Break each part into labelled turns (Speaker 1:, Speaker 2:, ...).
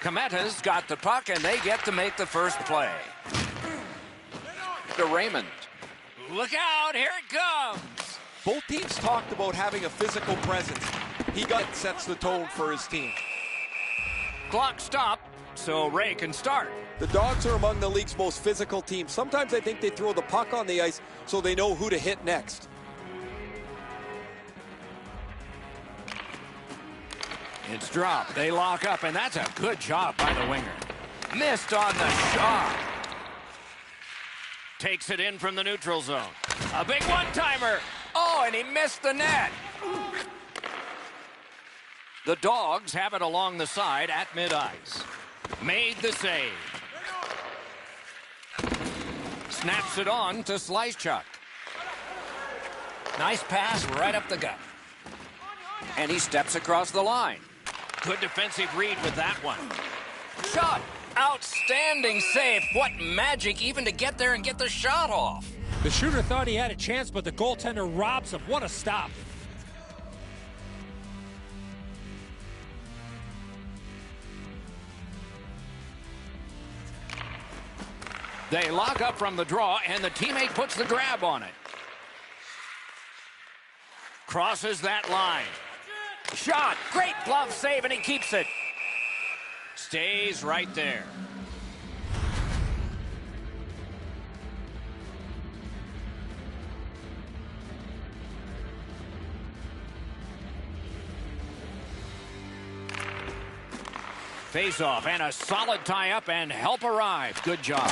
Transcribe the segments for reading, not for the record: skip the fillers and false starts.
Speaker 1: Cometa's got the puck, and they get to make the first play. To Raymond. Look out, here it comes.
Speaker 2: Both teams talked about having a physical presence. He sets the tone for his team.
Speaker 1: Clock stopped, so Ray can start.
Speaker 2: The Dogs are among the league's most physical teams. Sometimes I think they throw the puck on the ice so they know who to hit next.
Speaker 1: It's dropped. They lock up, and that's a good job by the winger. Missed on the shot. Takes it in from the neutral zone. A big one-timer. Oh, and he missed the net. The Dogs have it along the side at mid-ice. Made the save. Snaps it on to CzShrexsCz. Nice pass right up the gut. And he steps across the line. Good defensive read with that one. Shot. Outstanding save. What magic even to get there and get the shot off.
Speaker 3: The shooter thought he had a chance, but the goaltender robs him. What a stop.
Speaker 1: They lock up from the draw, and the teammate puts the grab on it. Crosses that line. Shot. Great glove save, and he keeps it. Stays right there. Face-off and a solid tie-up, and help arrive. Good job.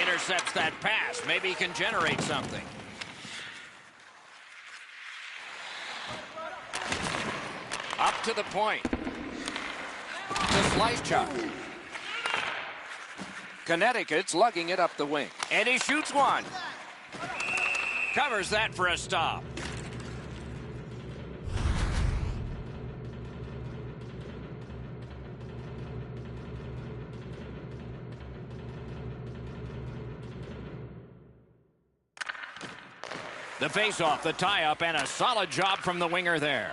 Speaker 1: Intercepts that pass. Maybe he can generate something. Up to the point. To CzShrexsCz. Connecticut's lugging it up the wing. And he shoots one. Covers that for a stop. The face-off, the tie-up, and a solid job from the winger there.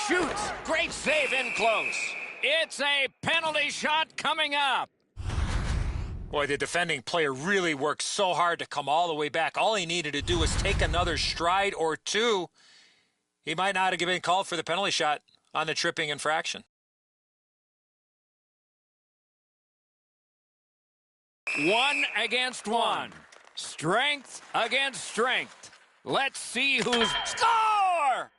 Speaker 1: Shoots. Great save in close. It's a penalty shot coming up.
Speaker 3: Boy, the defending player really worked so hard to come all the way back. All he needed to do was take another stride or two. He might not have been called for the penalty shot on the tripping infraction.
Speaker 1: 1 against 1. Strength against strength. Let's see who's... Score!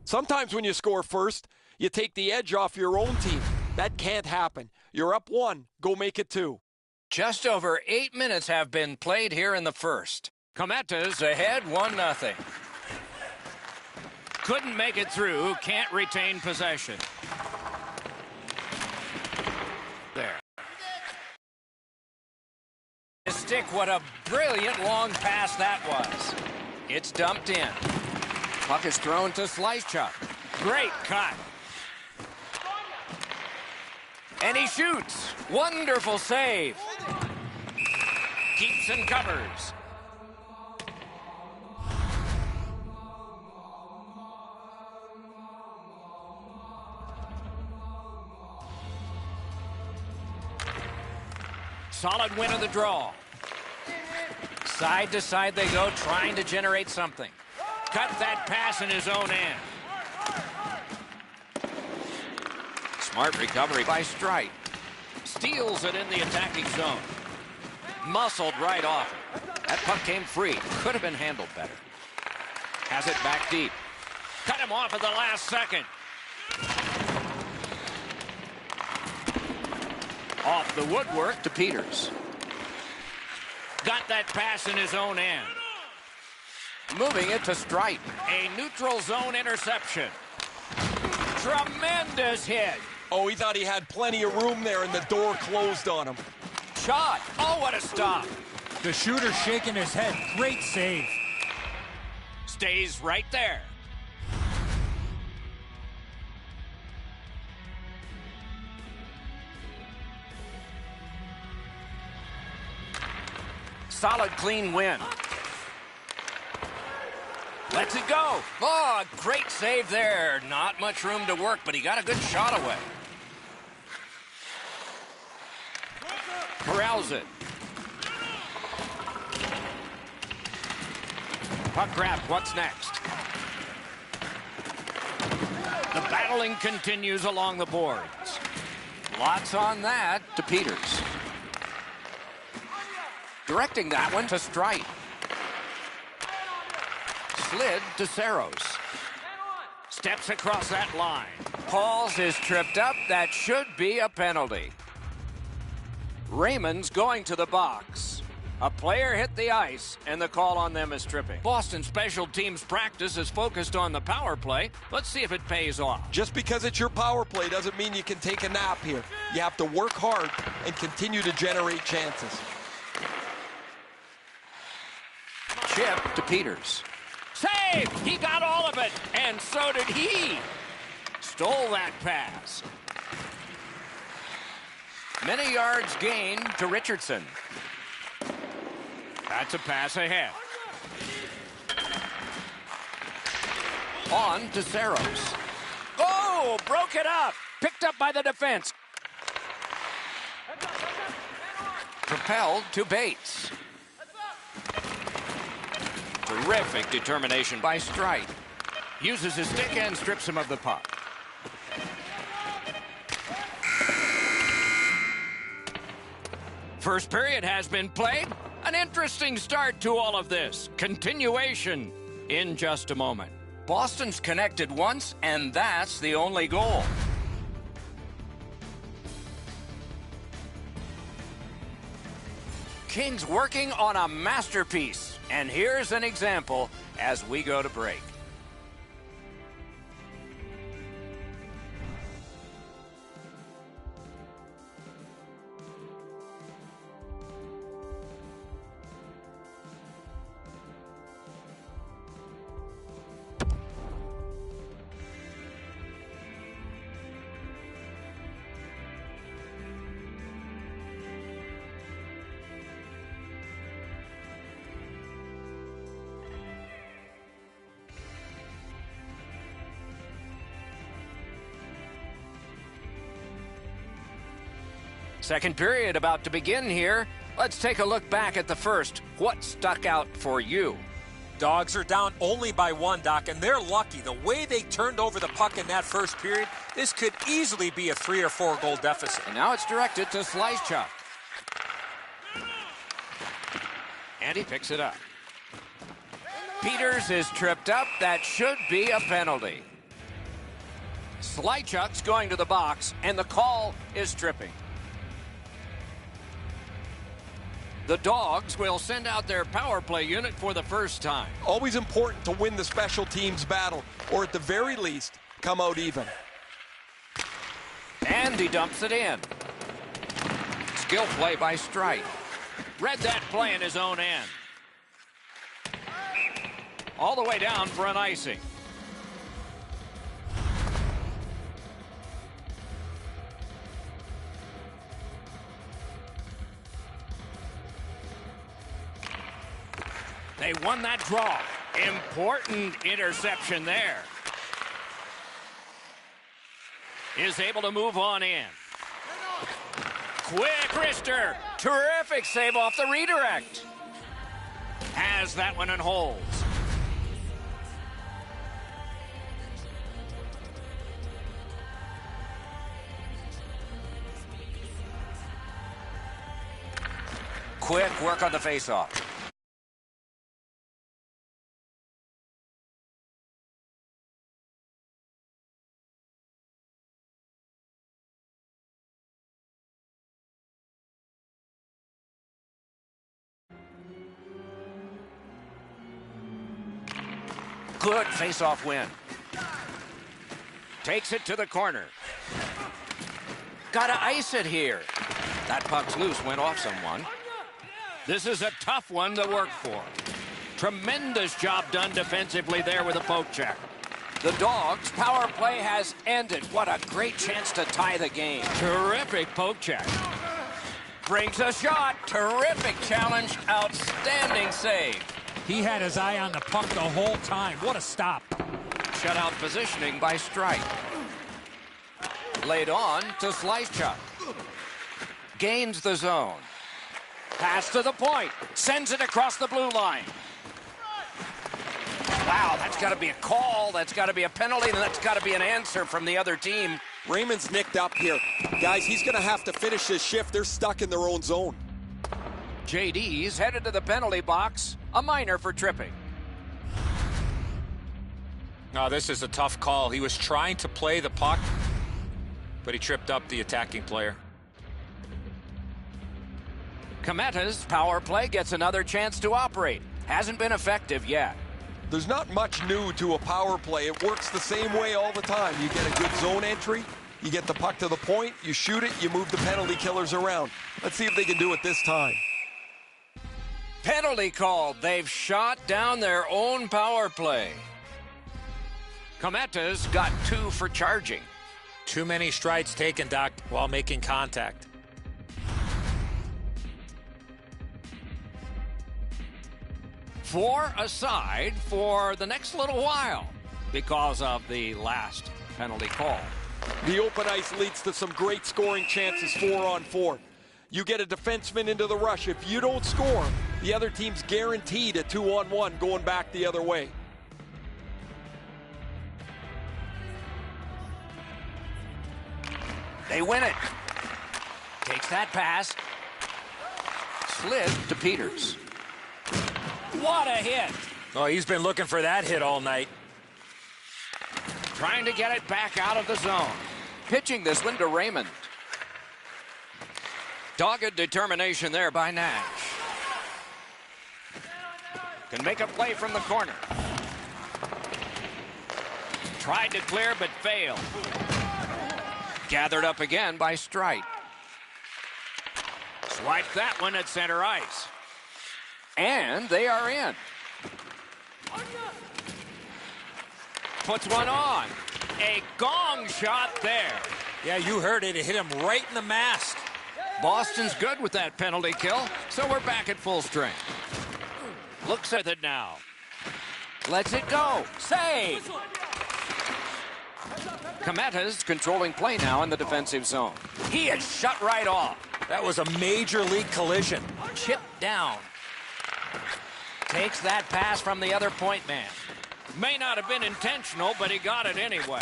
Speaker 2: Sometimes when you score first, you take the edge off your own team. That can't happen. You're up 1. Go make it 2.
Speaker 1: Just over 8 minutes have been played here in the first. Cometa's ahead 1-0. Couldn't make it through. Can't retain possession. There. Stick, what a brilliant long pass that was. It's dumped in. Puck is thrown to CzShrexsCz. Great cut. And he shoots. Wonderful save. Keeps and covers. Solid win of the draw. Side to side they go, trying to generate something. Cut that pass in his own end. Smart recovery by Strite. Steals it in the attacking zone. Muscled right off. That puck came free. Could have been handled better. Has it back deep. Cut him off at the last second. Off the woodwork to Peters. Got that pass in his own end. Moving it to Strite. A neutral zone interception. Tremendous hit.
Speaker 2: Oh, he thought he had plenty of room there, and the door closed on him.
Speaker 1: Shot. Oh, what a stop.
Speaker 3: The shooter shaking his head. Great save.
Speaker 1: Stays right there. Solid, clean win. Lets it go. Oh, a great save there. Not much room to work, but he got a good shot away. Corrals it. Puck grab, what's next? The battling continues along the boards. Lots on that to Peters. Directing that one to Strite. Slid to Saros. Steps across that line. Pauls is tripped up. That should be a penalty. Raymond's going to the box. A player hit the ice, and the call on them is tripping. Boston special teams practice is focused on the power play. Let's see if it pays off.
Speaker 2: Just because it's your power play doesn't mean you can take a nap here. You have to work hard and continue to generate chances.
Speaker 1: Chip to Peters. Save! He got all of it, and so did he. Stole that pass. Many yards gained to Richardson. That's a pass ahead. On to Saros. Oh, broke it up. Picked up by the defense. Propelled to Bates. Terrific determination by Strite. Uses his stick and strips him of the puck. First period has been played. An interesting start to all of this. Continuation in just a moment. Boston's connected once, and that's the only goal. Kings working on a masterpiece. And here's an example as we go to break. Second period about to begin here. Let's take a look back at the first. What stuck out for you?
Speaker 3: Dogs are down only by 1, Doc, and they're lucky. The way they turned over the puck in that first period, this could easily be a 3 or 4 goal deficit.
Speaker 1: And now it's directed to Slychuk. And he picks it up. Peters is tripped up. That should be a penalty. Slychuk's going to the box, and the call is tripping. The Dogs will send out their power play unit for the first time.
Speaker 2: Always important to win the special teams battle, or at the very least, come out even.
Speaker 1: And he dumps it in. Skill play by Strite. Read that play in his own end. All the way down for an icing. They won that draw. Important interception there. Is able to move on in. Quick wrister. Terrific save off the redirect. Has that one and holds. Quick work on the faceoff. Good face-off win. Takes it to the corner. Gotta ice it here. That puck's loose, went off someone. This is a tough one to work for. Tremendous job done defensively there with a poke check. The Dogs' power play has ended. What a great chance to tie the game. Terrific poke check. Brings a shot. Terrific challenge. Outstanding save.
Speaker 3: He had his eye on the puck the whole time. What a stop.
Speaker 1: shutout positioning by Strike. Laid on to CzShrexsCz. Gains the zone. Pass to the point. Sends it across the blue line. Wow, that's got to be a call. That's got to be a penalty, and that's got to be an answer from the other team.
Speaker 2: Raymond's nicked up here. Guys, he's going to have to finish this shift. They're stuck in their own zone.
Speaker 1: JD's headed to the penalty box. A minor for tripping.
Speaker 3: Oh, this is a tough call. He was trying to play the puck, but he tripped up the attacking player.
Speaker 1: Kometa's power play gets another chance to operate. Hasn't been effective yet.
Speaker 2: There's not much new to a power play. It works the same way all the time. You get a good zone entry, you get the puck to the point, you shoot it, you move the penalty killers around. Let's see if they can do it this time.
Speaker 1: Penalty called. They've shot down their own power play. Kometa's got 2 for charging.
Speaker 3: Too many strides taken, Doc, while making contact.
Speaker 1: Four aside for the next little while because of the last penalty call.
Speaker 2: The open ice leads to some great scoring chances 4-on-4. You get a defenseman into the rush. If you don't score, the other team's guaranteed a 2-on-1 going back the other way.
Speaker 1: They win it. Takes that pass. Slid to Peters. What a hit.
Speaker 3: Oh, he's been looking for that hit all night.
Speaker 1: Trying to get it back out of the zone. Pitching this one to Raymond. Dogged determination there by Nash. Can make a play from the corner. Tried to clear but failed. Gathered up again by Strike. Swiped that one at center ice. And they are in. Puts one on. A gong shot there.
Speaker 3: Yeah, you heard it. It hit him right in the mask.
Speaker 1: Boston's good with that penalty kill, so we're back at full strength. Looks at it now. Lets it go. Save! Kometa's controlling play now in the defensive zone. He is shut right off.
Speaker 3: That was a major league collision.
Speaker 1: Chipped down. Takes that pass from the other point man. May not have been intentional, but he got it anyway.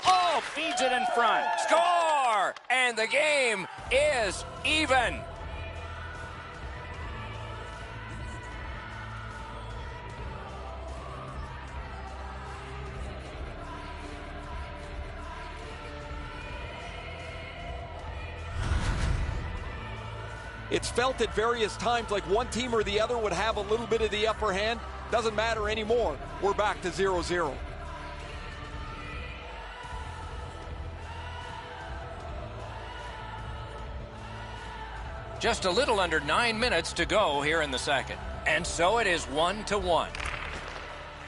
Speaker 1: Oh, feeds it in front. Score! And the game is even.
Speaker 2: It's felt at various times like one team or the other would have a little bit of the upper hand. Doesn't matter anymore. We're back to 0-0.
Speaker 1: Just a little under 9 minutes to go here in the second. And so it is 1-1.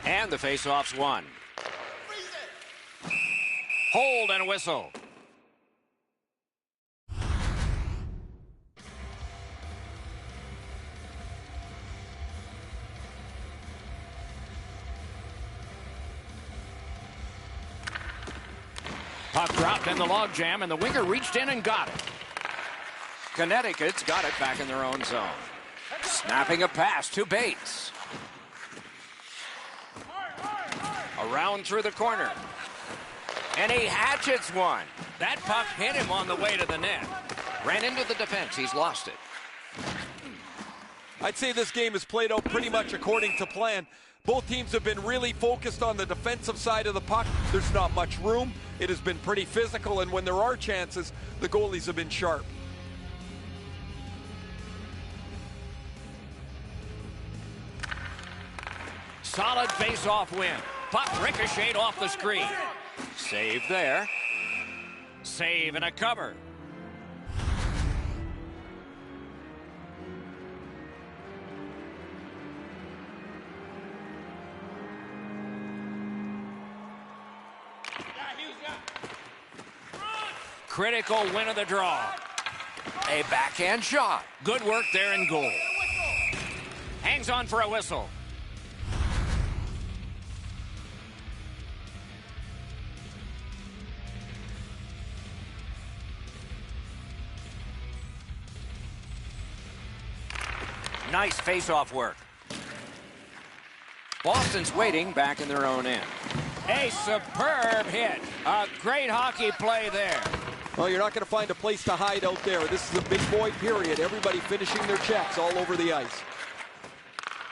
Speaker 1: And the faceoff's won. Hold and whistle. Puck dropped in the logjam, and the winger reached in and got it. Connecticut's got it back in their own zone. Snapping a pass to Bates. Around through the corner. And he hatchets one. That puck hit him on the way to the net. Ran into the defense. He's lost it.
Speaker 2: I'd say this game has played out pretty much according to plan. Both teams have been really focused on the defensive side of the puck. There's not much room. It has been pretty physical, and when there are chances, the goalies have been sharp.
Speaker 1: Solid face-off win. Puck ricocheted off the screen. Save there. Save and a cover. Critical win of the draw. A backhand shot. Good work there in goal. Hangs on for a whistle. Nice face-off work. Boston's waiting back in their own end. A superb hit. A great hockey play there.
Speaker 2: Well, you're not going to find a place to hide out there. This is a big boy period. Everybody finishing their checks all over the ice.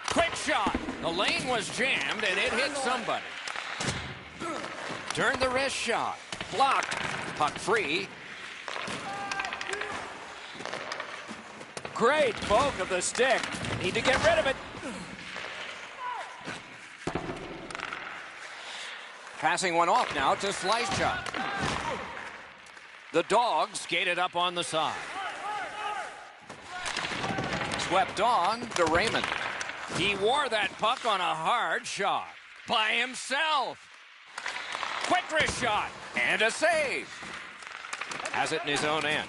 Speaker 1: Quick shot. The lane was jammed, and it hit somebody. Turned the wrist shot. Blocked. Puck free. Great poke of the stick. Need to get rid of it. Passing one off now to CzShrexsCz. The Dogs skated up on the side. Swept on to Raymond. He wore that puck on a hard shot by himself. Quick wrist shot and a save. Has it in his own end.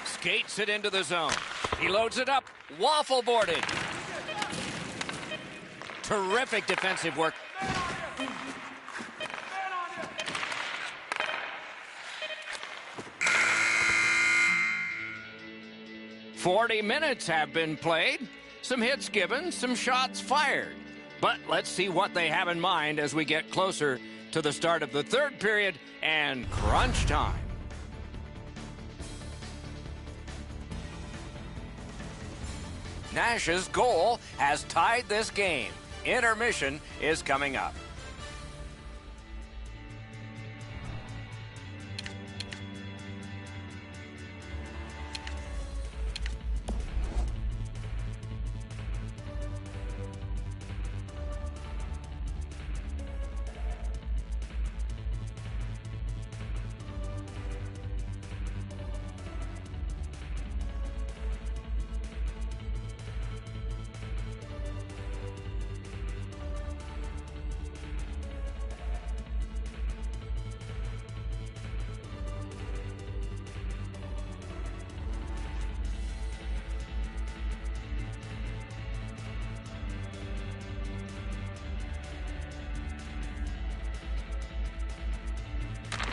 Speaker 1: Skates it into the zone. He loads it up. Waffle boarded. Terrific defensive work. "40 minutes have been played. Some hits given, some shots fired. But let's see what they have in mind as we get closer to the start of the third period and crunch time." Nash's goal has tied this game. Intermission is coming up.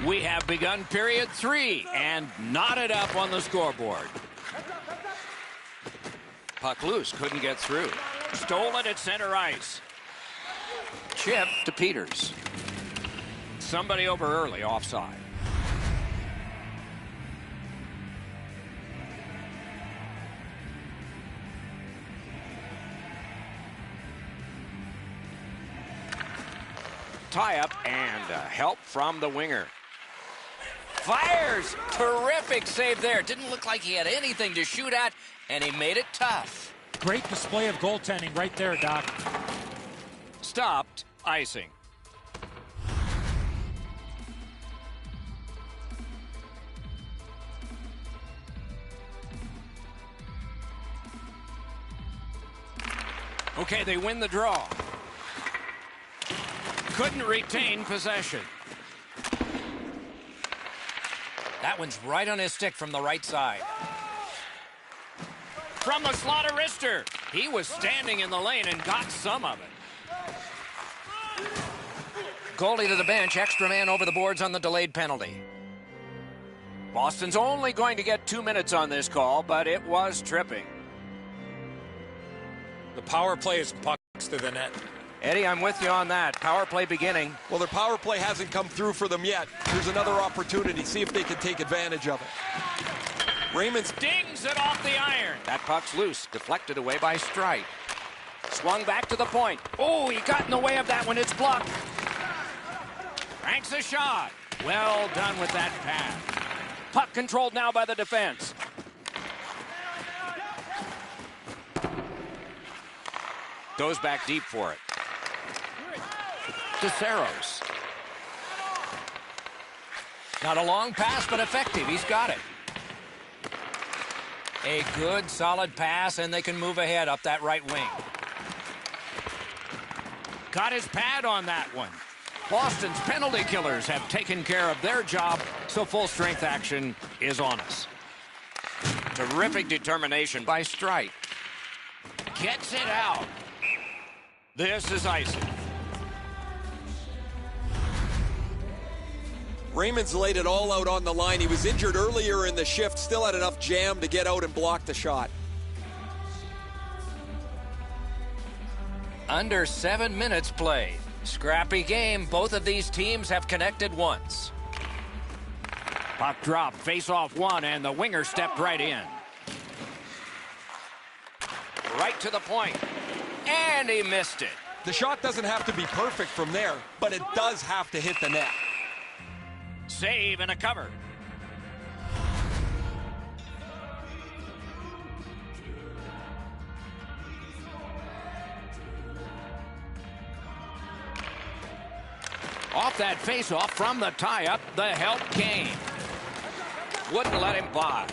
Speaker 1: We have begun period 3 and knotted up on the scoreboard. Puck loose, couldn't get through. Stolen at center ice. Chip to Peters. Somebody over early, offside. Tie up and help from the winger. Fires! Terrific save there. Didn't look like he had anything to shoot at, and he made it tough.
Speaker 3: Great display of goaltending right there, Doc.
Speaker 1: Stopped. Icing. Okay, they win the draw. Couldn't retain possession. That one's right on his stick from the right side. From the slot of wrister. He was standing in the lane and got some of it. Goalie to the bench. Extra man over the boards on the delayed penalty. Boston's only going to get 2 minutes on this call, but it was tripping.
Speaker 3: The power play is pucks to the net.
Speaker 1: Eddie, I'm with you on that. Power play beginning.
Speaker 2: Well, their power play hasn't come through for them yet. Here's another opportunity. See if they can take advantage of it. Raymond
Speaker 1: Dings it off the iron. That puck's loose. Deflected away by Strite. Swung back to the point. Oh, he got in the way of that one. It's blocked. Ranks a shot. Well done with that pass. Puck controlled now by the defense. Goes back deep for it. DeSaros. Not a long pass, but effective. He's got it. A good, solid pass, and they can move ahead up that right wing. Got his pad on that one. Boston's penalty killers have taken care of their job, so full-strength action is on us. Terrific determination by Strite. Gets it out. This is icing.
Speaker 2: Raymond's laid it all out on the line. He was injured earlier in the shift, still had enough jam to get out and block the shot.
Speaker 1: Under 7 minutes played. Scrappy game. Both of these teams have connected once. Puck drop, face-off one, and the winger stepped right in. Right to the point, and he missed it.
Speaker 2: The shot doesn't have to be perfect from there, but it does have to hit the net.
Speaker 1: Save and a cover. Off that face-off from the tie-up, the help came. Wouldn't let him by.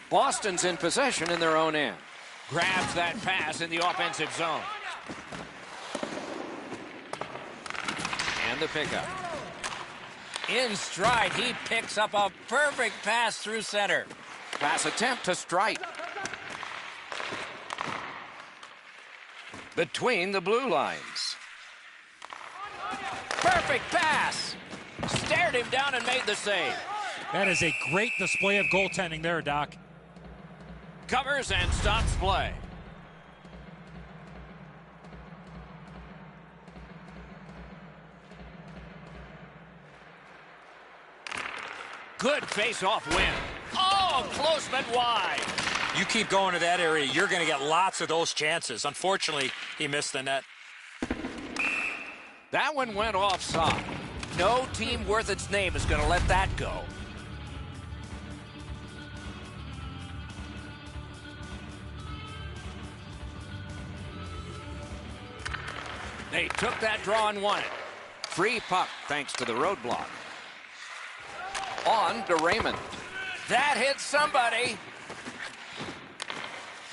Speaker 1: Boston's in possession in their own end. Grabs that pass in the offensive zone. And the pickup. In stride, he picks up a perfect pass through center. Pass attempt to strike. Between the blue lines. Perfect pass. Stared him down and made the save.
Speaker 3: That is a great display of goaltending there, Doc.
Speaker 1: Covers and stops play. Good face-off win. Oh, close but wide.
Speaker 3: You keep going to that area, you're going to get lots of those chances. Unfortunately, he missed the net.
Speaker 1: That one went offside. No team worth its name is going to let that go. They took that draw and won it. Free puck thanks to the roadblock. On to Raymond. That hits somebody.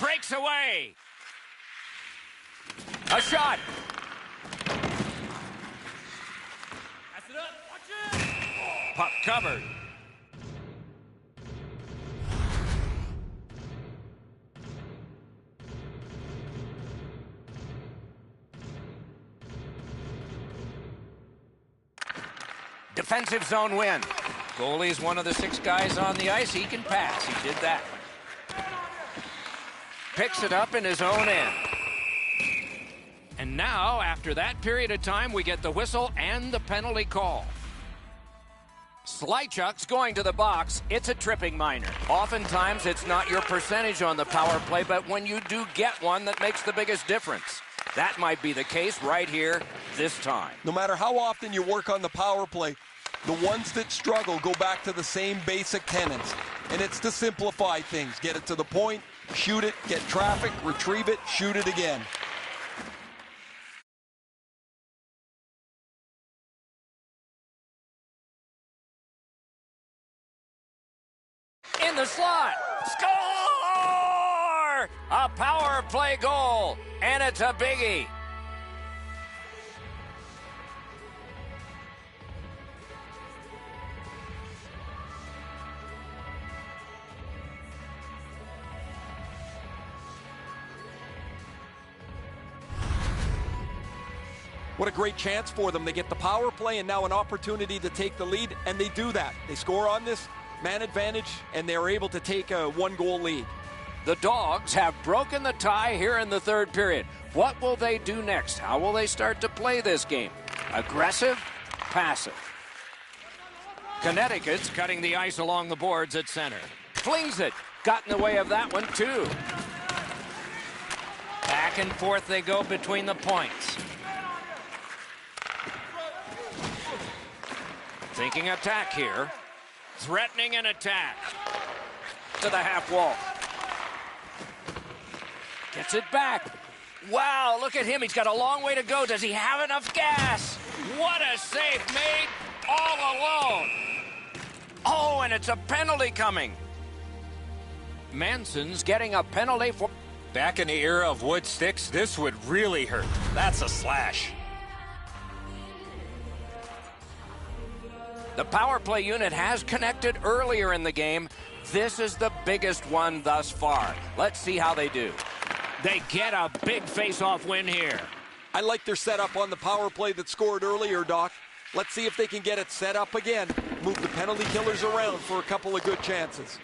Speaker 1: Breaks away. A shot. Puck covered. Defensive zone win. Goalie's one of the 6 guys on the ice. He can pass. He did that. Picks it up in his own end. And now, after that period of time, we get the whistle and the penalty call. Slychuk's going to the box. It's a tripping minor. Oftentimes, it's not your percentage on the power play, but when you do get one, that makes the biggest difference. That might be the case right here this time.
Speaker 2: No matter how often you work on the power play, the ones that struggle go back to the same basic tenets. And it's to simplify things. Get it to the point, shoot it, get traffic, retrieve it, shoot it again.
Speaker 1: In the slot. Score! A power play goal, and it's a biggie.
Speaker 2: What a great chance for them. They get the power play and now an opportunity to take the lead, and they do that. They score on this man advantage, and they're able to take a 1-goal lead.
Speaker 1: The Dogs have broken the tie here in the third period. What will they do next? How will they start to play this game? Aggressive? Passive? Connecticut's cutting the ice along the boards at center. Flings it. Got in the way of that one, too. Back and forth they go between the points. Thinking attack here. Threatening an attack. To the half wall. Gets it back. Wow, look at him. He's got a long way to go. Does he have enough gas? What a save made all alone. Oh, and it's a penalty coming. Manson's getting a penalty for...
Speaker 3: Back in the era of wood sticks, this would really hurt. That's a slash.
Speaker 1: The power play unit has connected earlier in the game. This is the biggest one thus far. Let's see how they do. They get a big face-off win here.
Speaker 2: I like their setup on the power play that scored earlier, Doc. Let's see if they can get it set up again. Move the penalty killers around for a couple of good chances.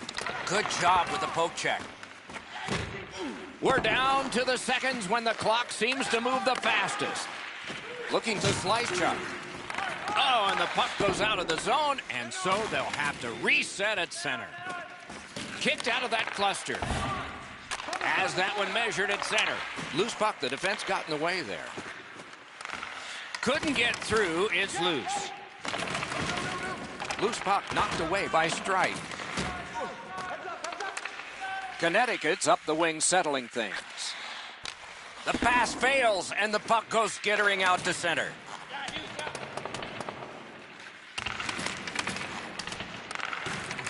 Speaker 1: Good job with the poke check. We're down to the seconds when the clock seems to move the fastest. Looking to slice chop. Oh, and the puck goes out of the zone, and so they'll have to reset at center. Kicked out of that cluster. As that one measured at center. Loose puck, the defense got in the way there. Couldn't get through, it's loose. Loose puck knocked away by Strite. Connecticut's up the wing settling things. The pass fails, and the puck goes skittering out to center.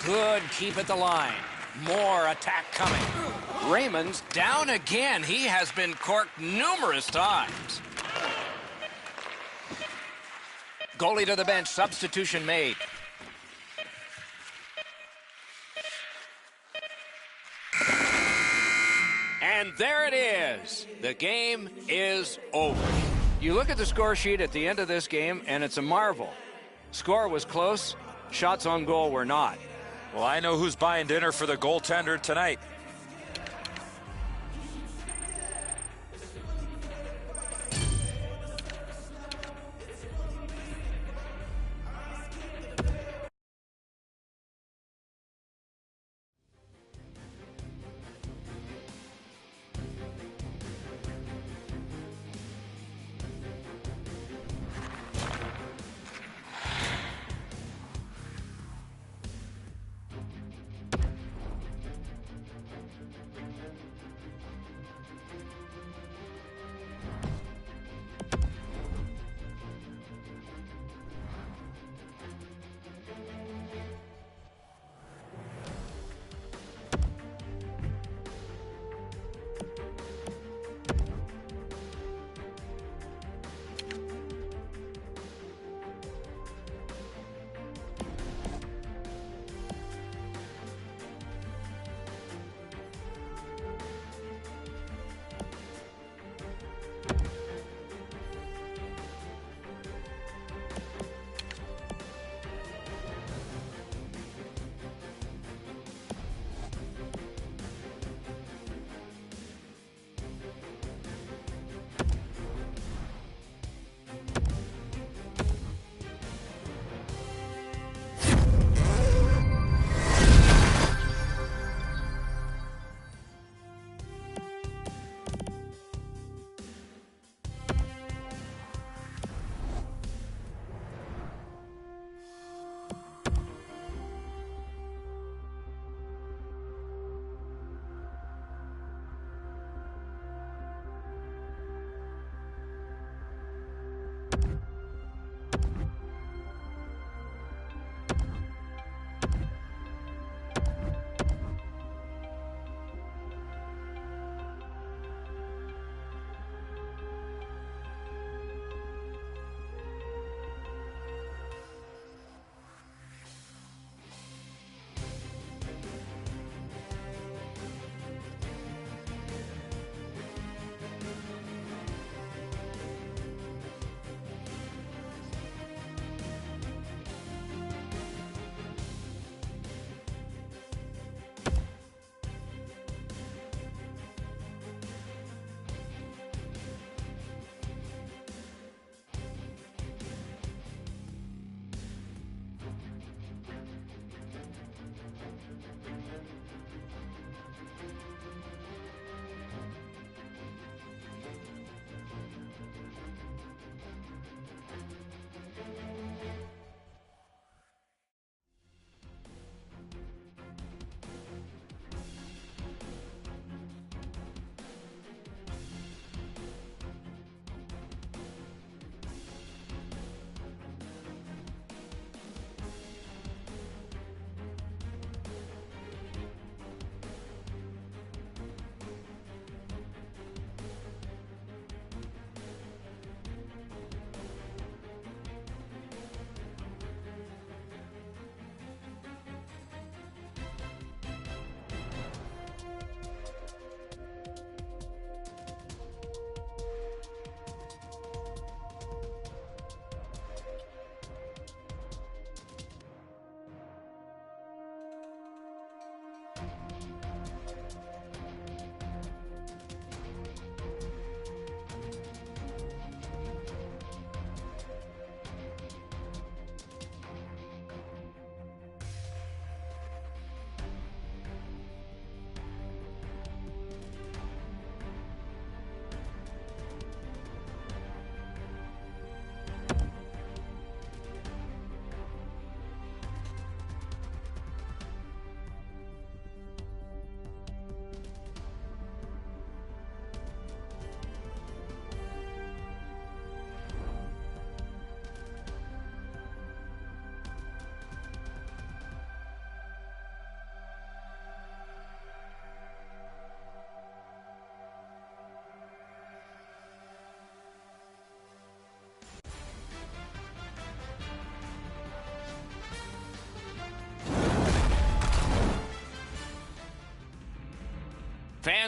Speaker 1: Good keep at the line. More attack coming. Raymond's down again. He has been corked numerous times. Goalie to the bench. Substitution made. And there it is. The game is over. You look at the score sheet at the end of this game, and it's a marvel. Score was close. Shots on goal were not.
Speaker 3: Well, I know who's buying dinner for the goaltender tonight.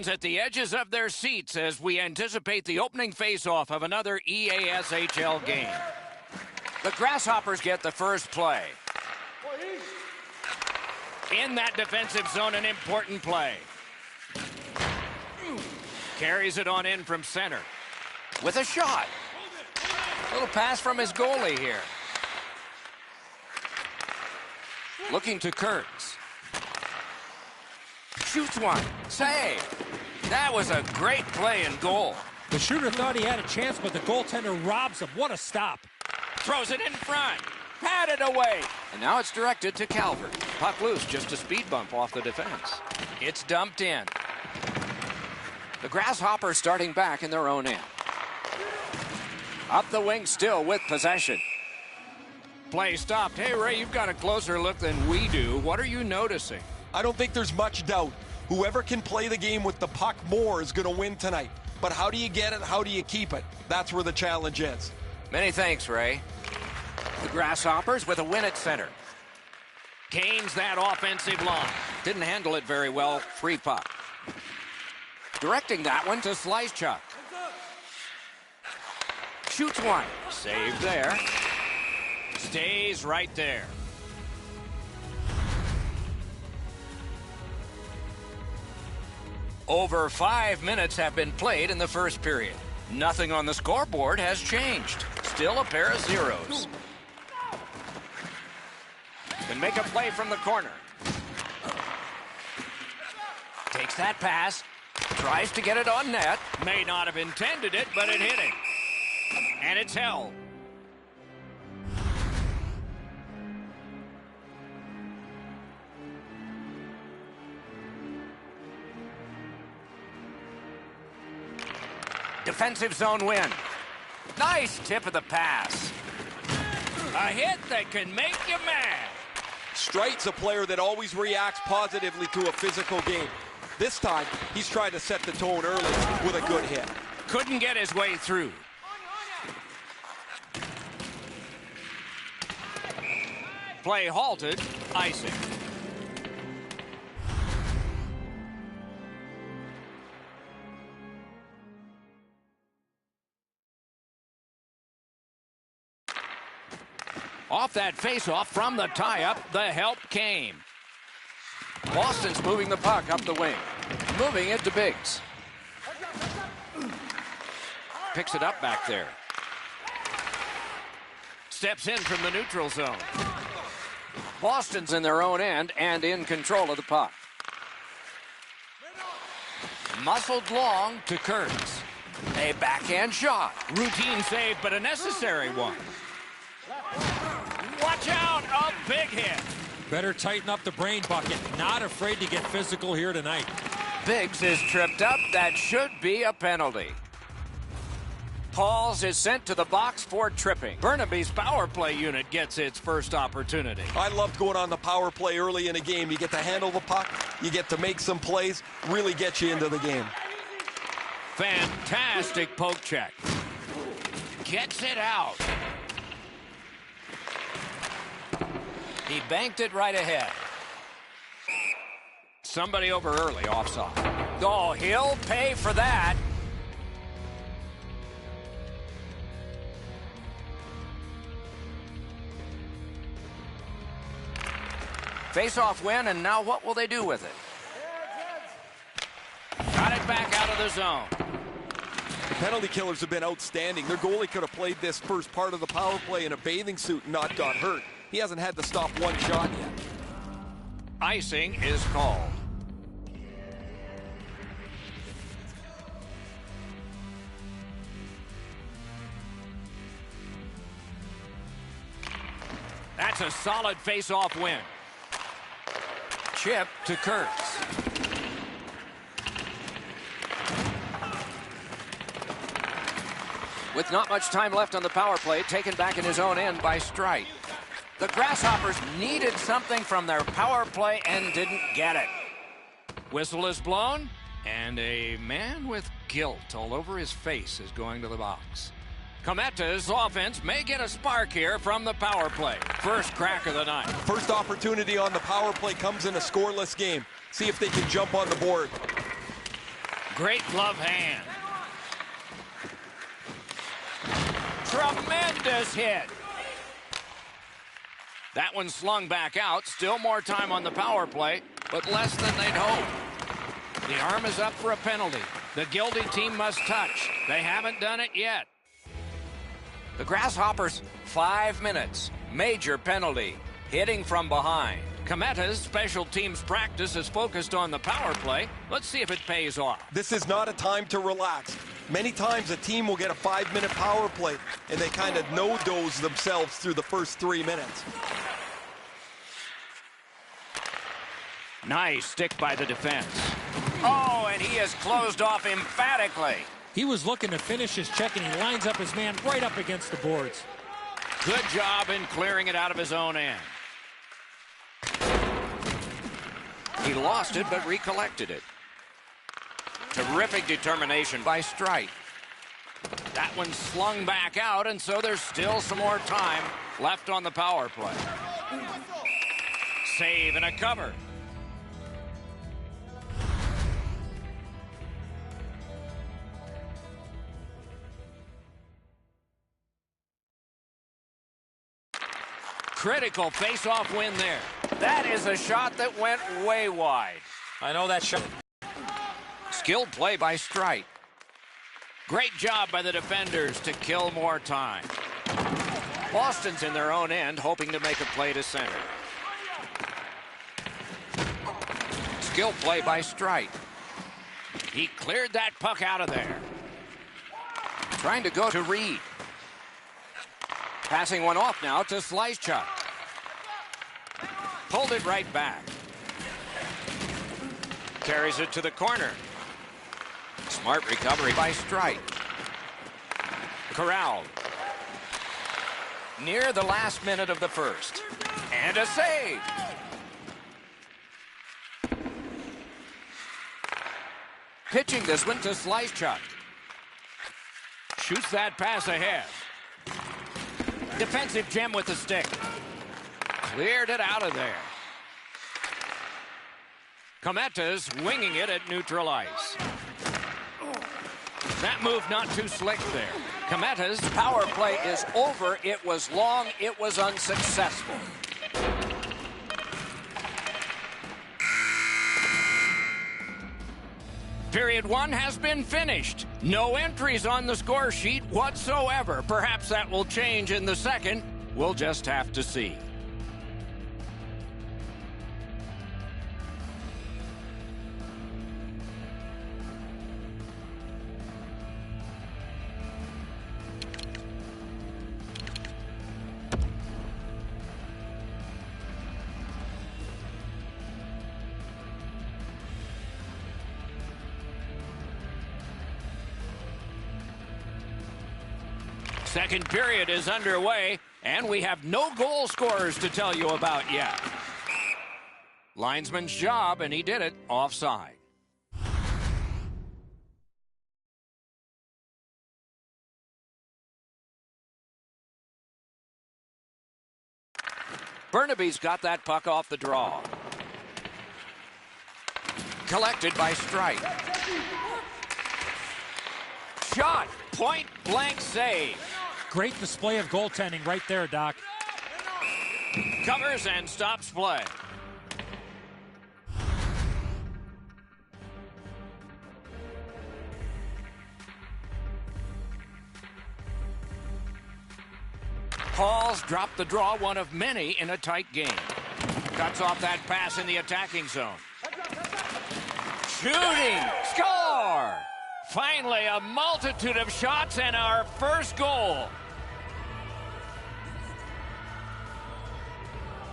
Speaker 1: fans at the edges of their seats as we anticipate the opening face-off of another EASHL game. The Grasshoppers get the first play. In that defensive zone, an important play. Carries it on in from center. With a shot. Little pass from his goalie here. Looking to Kurtz. Shoots one. Save. That was a great play in goal.
Speaker 3: The shooter thought he had a chance, but the goaltender robs him. What a stop.
Speaker 1: Throws it in front. Patted away. And now it's directed to Calvert. Puck loose, just a speed bump off the defense. It's dumped in. The Grasshoppers starting back in their own end. Up the wing still with possession. Play stopped. Hey, Ray, you've got a closer look than we do. What are you noticing?
Speaker 2: I don't think there's much doubt. Whoever can play the game with the puck more is going to win tonight. But how do you get it? How do you keep it? That's where the challenge is.
Speaker 1: Many thanks, Ray. The Grasshoppers with a win at center. Gains that offensive line. Didn't handle it very well. Free puck. Directing that one to CzShrexsCz. Shoots one. Saved there. Stays right there. Over 5 minutes have been played in the first period. Nothing on the scoreboard has changed. Still a pair of zeros. Can make a play from the corner. Takes that pass. Tries to get it on net. May not have intended it, but it hit him. And it's held. Defensive zone win. Nice tip of the pass. A hit that can make you mad.
Speaker 2: Stright's a player that always reacts positively to a physical game. This time, he's trying to set the tone early with a good hit.
Speaker 1: Couldn't get his way through. Play halted. Icing. Off that face-off from the tie-up, the help came. Boston's moving the puck up the wing. Moving it to Biggs. Picks it up back there. Steps in from the neutral zone. Boston's in their own end and in control of the puck. Muscled long to Kurtz. A backhand shot. Routine save, but a necessary one. Watch out, a big hit.
Speaker 3: Better tighten up the brain bucket. Not afraid to get physical here tonight.
Speaker 1: Biggs is tripped up. That should be a penalty. Pauls is sent to the box for tripping. Burnaby's power play unit gets its first opportunity.
Speaker 2: I loved going on the power play early in a game. You get to handle the puck, you get to make some plays, really get you into the game.
Speaker 1: Fantastic poke check. Gets it out. He banked it right ahead. Somebody over early, offside. Oh, he'll pay for that. Face-off win, and now what will they do with it? Got it back out of the zone.
Speaker 2: The penalty killers have been outstanding. Their goalie could have played this first part of the power play in a bathing suit and not got hurt. He hasn't had to stop one shot yet.
Speaker 1: Icing is called. That's a solid face-off win. Chip to Kurtz. With not much time left on the power play, taken back in his own end by Strite. The Grasshoppers needed something from their power play and didn't get it. Whistle is blown, and a man with guilt all over his face is going to the box. Cometa's offense may get a spark here from the power play. First crack of the night.
Speaker 2: First opportunity on the power play comes in a scoreless game. See if they can jump on the board.
Speaker 1: Great glove hand. Tremendous hit. That one slung back out. Still more time on the power play, but less than they'd hoped. The arm is up for a penalty. The guilty team must touch. They haven't done it yet. The Grasshoppers, 5 minutes. Major penalty. Hitting from behind. Kometa's special teams practice is focused on the power play. Let's see if it pays off.
Speaker 2: This is not a time to relax. Many times a team will get a 5-minute power play, and they kind of no-dose themselves through the first 3 minutes.
Speaker 1: Nice stick by the defense. Oh, and he is closed off emphatically.
Speaker 3: He was looking to finish his check, and he lines up his man right up against the boards.
Speaker 1: Good job in clearing it out of his own end. He lost it, but recollected it. Terrific determination by Strite. That one slung back out, and so there's still some more time left on the power play. Save and a cover. Critical face-off win there. That is a shot that went way wide.
Speaker 3: I know that shot.
Speaker 1: Skilled play by Strite. Great job by the defenders to kill more time. Boston's in their own end, hoping to make a play to center. Skilled play by Strite. He cleared that puck out of there. Trying to go to Reed. Passing one off now to CzShrexsCz. Pulled it right back. Carries it to the corner. Smart recovery by Strite. Corralled. Near the last minute of the first. And a save. Pitching this one to CzShrexsCz. Shoots that pass ahead. Defensive gem with the stick. Cleared it out of there. Kometa's winging it at neutral ice. That move not too slick there. Kometa's power play is over. It was long. It was unsuccessful. Period 1 has been finished. No entries on the score sheet whatsoever. Perhaps that will change in the second. We'll just have to see. Second period is underway, and we have no goal scorers to tell you about yet. Linesman's job, and he did it offside. Burnaby's got that puck off the draw. Collected by Strite. Shot, point blank save.
Speaker 3: Great display of goaltending right there, Doc.
Speaker 1: Covers and stops play. Hall's dropped the draw, one of many in a tight game. Cuts off that pass in the attacking zone. Shooting, score! Finally, a multitude of shots and our first goal.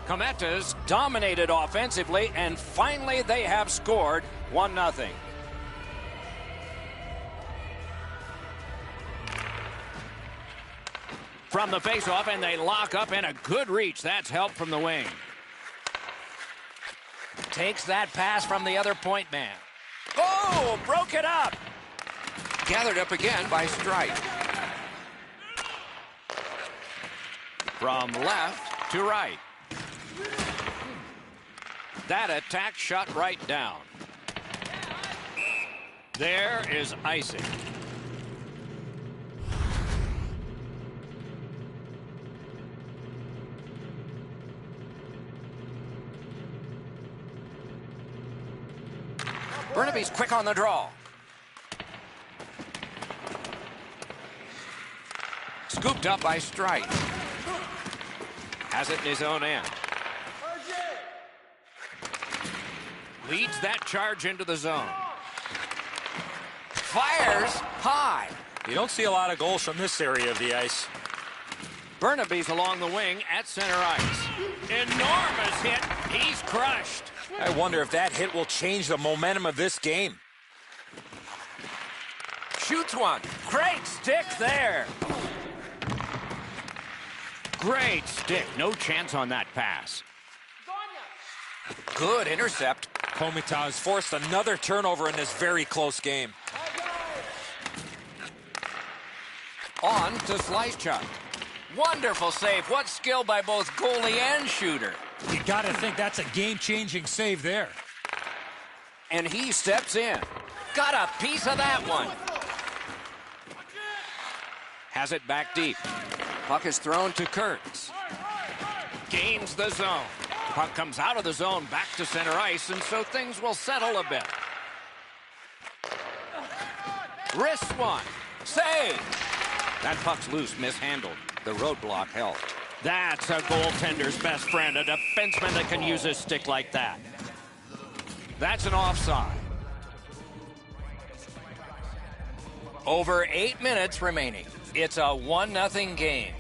Speaker 1: Kometa's dominated offensively, and finally they have scored 1-0. From the faceoff, and they lock up, and a good reach. That's help from the wing. Takes that pass from the other point man. Oh, broke it up. Gathered up again by Strite. From left to right. That attack shut right down. There is icing. Burnaby's quick on the draw. Scooped up by Strite. Has it in his own end. Leads that charge into the zone. Fires high.
Speaker 3: You don't see a lot of goals from this area of the ice.
Speaker 1: Burnaby's along the wing at center ice. Enormous hit. He's crushed.
Speaker 3: I wonder if that hit will change the momentum of this game.
Speaker 1: Shoots one. Great stick there. Great stick. No chance on that pass. Good intercept.
Speaker 3: Komitar has forced another turnover in this very close game.
Speaker 1: On to CzShrexsCz. Wonderful save. What skill by both goalie and shooter.
Speaker 4: You got to think that's a game-changing save there.
Speaker 1: And he steps in. Got a piece of that one. Has it back deep. Puck is thrown to Kurtz. Gains the zone. Puck comes out of the zone back to center ice, and so things will settle a bit. Wrists one. Save. That puck's loose, mishandled. The roadblock held. That's a goaltender's best friend, a defenseman that can use his stick like that. That's an offside. Over 8 minutes remaining. It's a 1-0 game.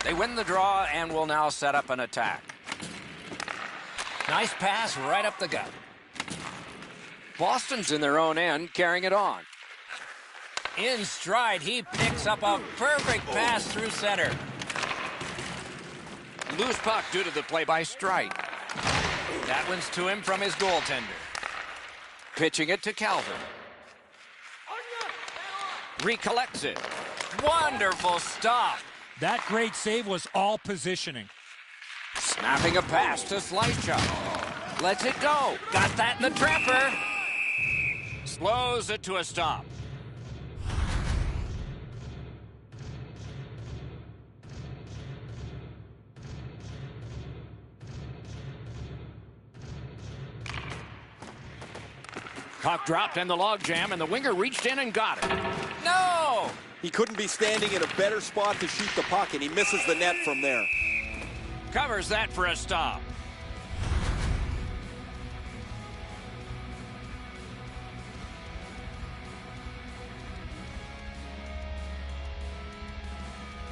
Speaker 1: They win the draw and will now set up an attack. Nice pass right up the gut. Boston's in their own end, carrying it on. In stride, he picks up a perfect pass through center. Loose puck due to the play by Strite. That one's to him from his goaltender. Pitching it to Calvert. Recollects it. Wonderful stop.
Speaker 4: That great save was all positioning.
Speaker 1: Snapping a pass to CzShrexsCz. Lets it go. Got that in the trapper. Slows it to a stop. Puck dropped in the logjam, and the winger reached in and got it. No!
Speaker 2: He couldn't be standing in a better spot to shoot the puck, and he misses the net from there.
Speaker 1: Covers that for a stop.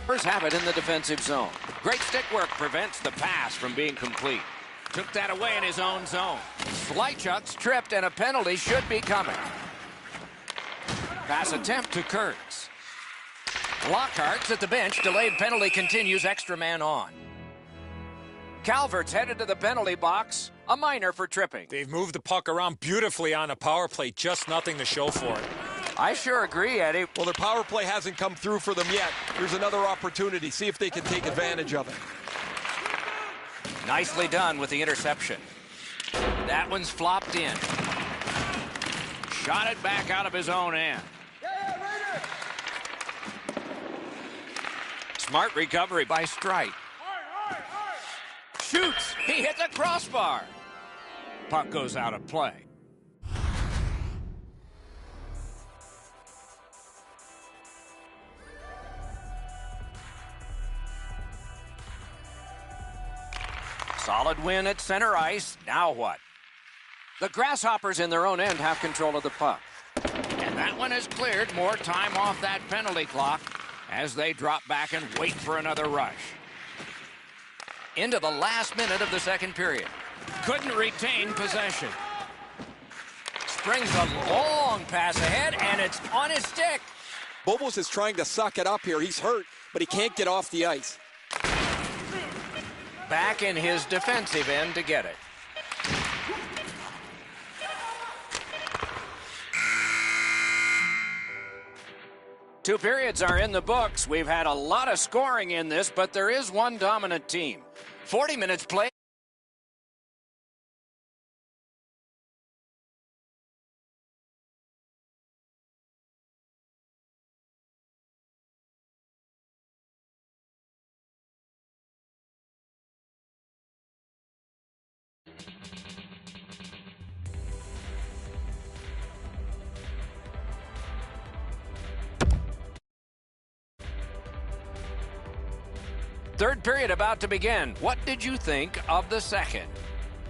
Speaker 1: First have it in the defensive zone. Great stick work prevents the pass from being complete. Took that away in his own zone. CzShrexsCz tripped, and a penalty should be coming. Pass attempt to Kurtz. Lockhart's at the bench. Delayed penalty continues. Extra man on. Calvert's headed to the penalty box. A minor for tripping.
Speaker 3: They've moved the puck around beautifully on the power play. Just nothing to show for it.
Speaker 1: I sure agree, Eddie.
Speaker 2: Well, their power play hasn't come through for them yet. Here's another opportunity. See if they can take advantage of it.
Speaker 1: Nicely done with the interception. That one's flopped in. Shot it back out of his own end. Smart recovery by Strite. Shoots! He hit the crossbar. Puck goes out of play. Solid win at center ice. Now what? The Grasshoppers in their own end have control of the puck. And that one is cleared. More time off that penalty clock as they drop back and wait for another rush. Into the last minute of the second period. Couldn't retain possession. Springs a long pass ahead, and it's on his stick.
Speaker 2: Bobos is trying to suck it up here. He's hurt, but he can't get off the ice.
Speaker 1: Back in his defensive end to get it. Two periods are in the books. We've had a lot of scoring in this, but there is one dominant team. 40 minutes played. Third period about to begin. What did you think of the second?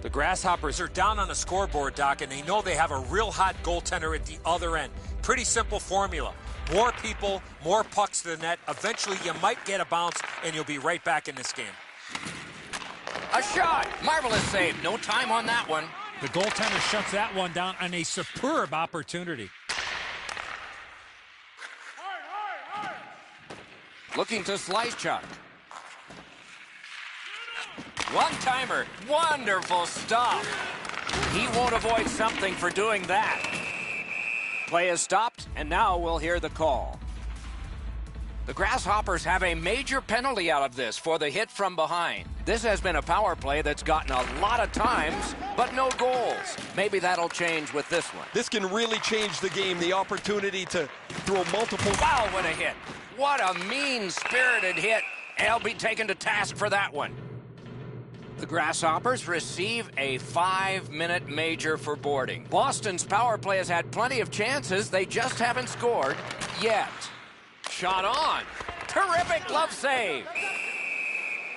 Speaker 3: The Grasshoppers are down on the scoreboard, Doc, and they know they have a real hot goaltender at the other end. Pretty simple formula. More people, more pucks to the net. Eventually, you might get a bounce, and you'll be right back in this game.
Speaker 1: A shot. Marvelous save. No time on that one.
Speaker 4: The goaltender shuts that one down on a superb opportunity.
Speaker 1: Looking to slice Chuck. One-timer. Wonderful stop. He won't avoid something for doing that. Play is stopped, and now we'll hear the call. The Grasshoppers have a major penalty out of this for the hit from behind. This has been a power play that's gotten a lot of times, but no goals. Maybe that'll change with this one.
Speaker 2: This can really change the game, the opportunity to throw multiple...
Speaker 1: Wow, what a hit. What a mean-spirited hit. I'll be taken to task for that one. The Grasshoppers receive a 5-minute major for boarding. Boston's power play has had plenty of chances. They just haven't scored yet. Shot on. Terrific glove save.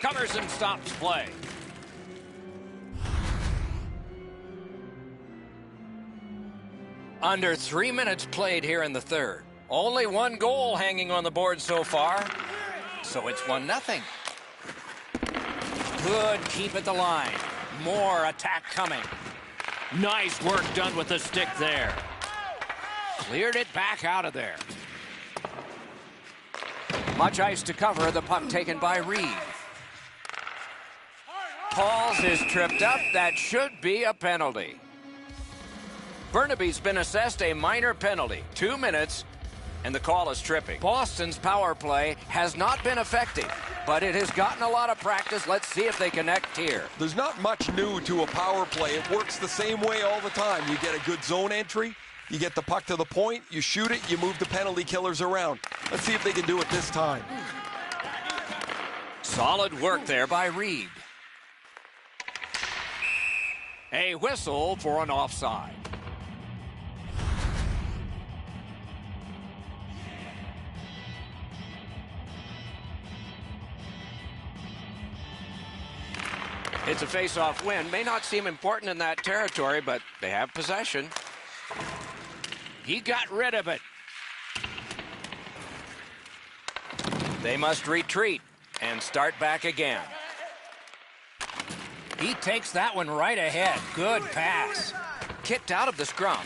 Speaker 1: Covers and stops play. Under 3 minutes played here in the third. Only one goal hanging on the board so far. So it's 1-0. Good keep at the line. More attack coming. Nice work done with the stick there. Cleared it back out of there. Much ice to cover. The puck taken by Reed. Pauls is tripped up. That should be a penalty. Burnaby's been assessed a minor penalty. 2 minutes, and the call is tripping. Boston's power play has not been effective, but it has gotten a lot of practice. Let's see if they connect here.
Speaker 2: There's not much new to a power play. It works the same way all the time. You get a good zone entry, you get the puck to the point, you shoot it, you move the penalty killers around. Let's see if they can do it this time.
Speaker 1: Solid work there by Reed. A whistle for an offside. It's a face-off win. May not seem important in that territory, but they have possession. He got rid of it. They must retreat and start back again. He takes that one right ahead. Good pass. Kicked out of the scrum.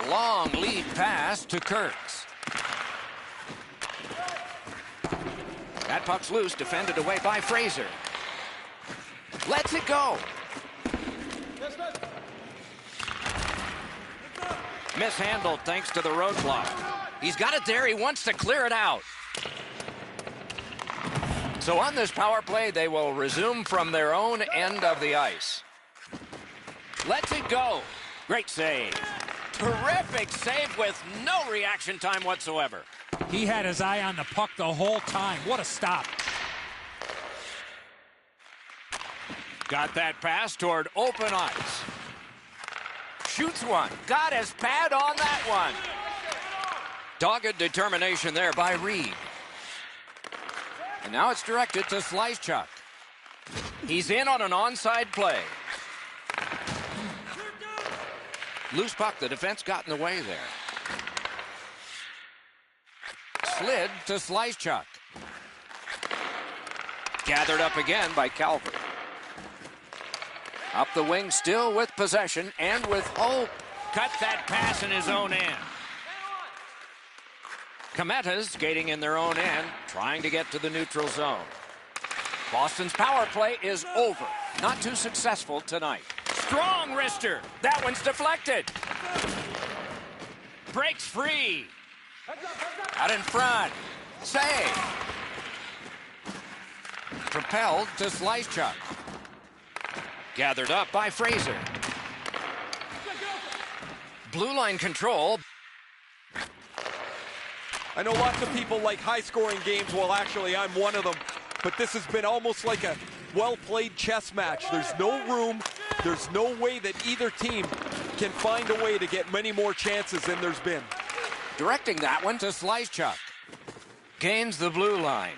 Speaker 1: Long lead pass to Kurtz. That puck's loose, defended away by Fraser. Lets it go. Mishandled thanks to the roadblock. He's got it there. He wants to clear it out. So on this power play, they will resume from their own end of the ice. Lets it go. Great save. Terrific save with no reaction time whatsoever.
Speaker 4: He had his eye on the puck the whole time. What a stop.
Speaker 1: Got that pass toward open ice. Shoots one. Got his pad on that one. Dogged determination there by Reed. And now it's directed to CzShrexsCz. He's in on an onside play. Loose puck. The defense got in the way there. Slid to CzShrexsCz. Gathered up again by Calvert. Up the wing still with possession and with hope. Cut that pass in his own end. Cometas skating in their own end, trying to get to the neutral zone. Boston's power play is over. Not too successful tonight. Strong wrister. That one's deflected. Breaks free. Out in front. Save. Propelled to CzShrexsCz. Gathered up by Fraser. Blue line control.
Speaker 2: I know lots of people like high-scoring games. Well, actually, I'm one of them. But this has been almost like a well-played chess match. There's no room. There's no way that either team can find a way to get many more chances than there's been.
Speaker 1: Directing that one to CzShrexsCz. Gains the blue line.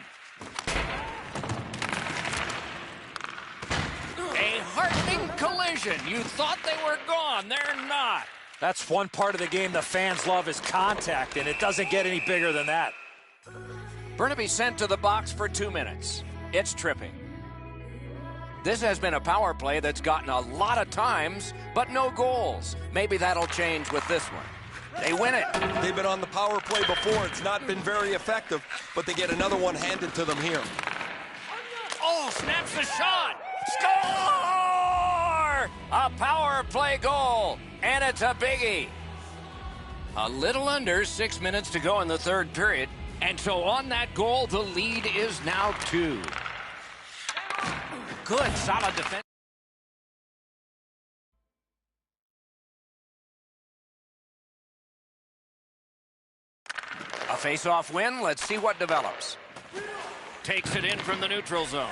Speaker 1: A heartening collision. You thought they were gone. They're not.
Speaker 3: That's one part of the game the fans love is contact, and it doesn't get any bigger than that.
Speaker 1: Burnaby sent to the box for 2 minutes. It's tripping. This has been a power play that's gotten a lot of times, but no goals. Maybe that'll change with this one. They win it.
Speaker 2: They've been on the power play before. It's not been very effective, but they get another one handed to them here.
Speaker 1: Oh, snaps the shot. Score! A power play goal, and it's a biggie. A little under 6 minutes to go in the third period, and so on that goal, the lead is now 2. Good, solid defense. A face-off win. Let's see what develops. Takes it in from the neutral zone.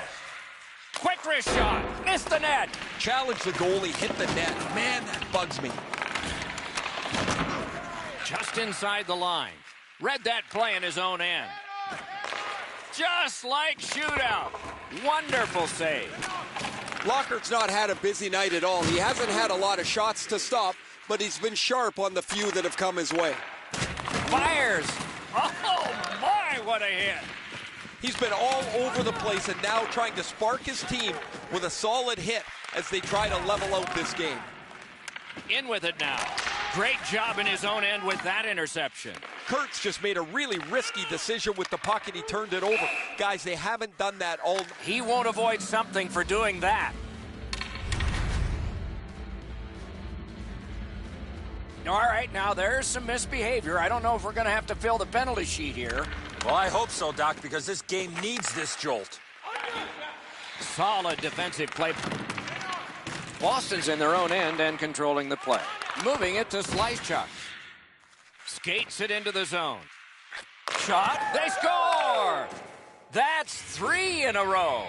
Speaker 1: Quick wrist shot. Missed the net.
Speaker 2: Challenge the goalie, hit the net. Man, that bugs me.
Speaker 1: Just inside the line. Read that play in his own end. Just like shootout. Wonderful save.
Speaker 2: Lockhart's not had a busy night at all. He hasn't had a lot of shots to stop, but he's been sharp on the few that have come his way.
Speaker 1: Fires. Oh, my, what a hit.
Speaker 2: He's been all over the place and now trying to spark his team with a solid hit as they try to level out this game.
Speaker 1: In with it now. Great job in his own end with that interception.
Speaker 2: Kurtz just made a really risky decision with the puck and he turned it over. Guys, they haven't done that all.
Speaker 1: He won't avoid something for doing that. All right, now there's some misbehavior. I don't know if we're going to have to fill the penalty sheet here.
Speaker 3: Well, I hope so, Doc, because this game needs this jolt.
Speaker 1: Solid defensive play. Boston's in their own end and controlling the play. Moving it to CzShrexsCz. Skates it into the zone. Shot. They score! That's 3 in a row.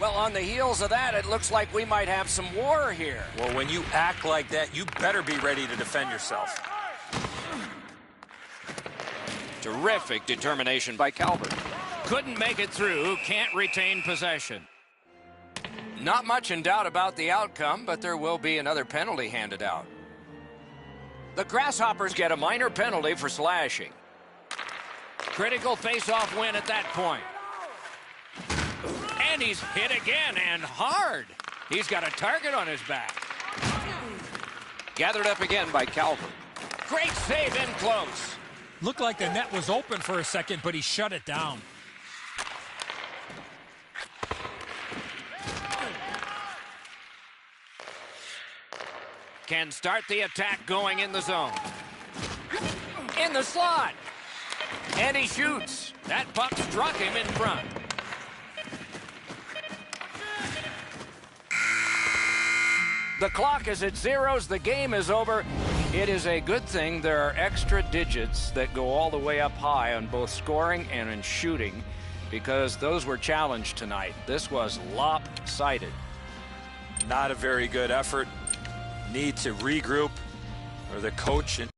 Speaker 1: Well, on the heels of that, it looks like we might have some war here.
Speaker 3: Well, when you act like that, you better be ready to defend yourself.
Speaker 1: Terrific determination by Calvert. Couldn't make it through, can't retain possession. Not much in doubt about the outcome, but there will be another penalty handed out. The Grasshoppers get a minor penalty for slashing. Critical face-off win at that point. And he's hit again, and hard. He's got a target on his back. Gathered up again by Calvert. Great save in close.
Speaker 4: Looked like the net was open for a second, but he shut it down.
Speaker 1: Can start the attack going in the zone. In the slot. And he shoots. That puck struck him in front. The clock is at zeros. The game is over. It is a good thing there are extra digits that go all the way up high on both scoring and in shooting, because those were challenged tonight. This was lopsided.
Speaker 3: Not a very good effort. Need to regroup, or the coach and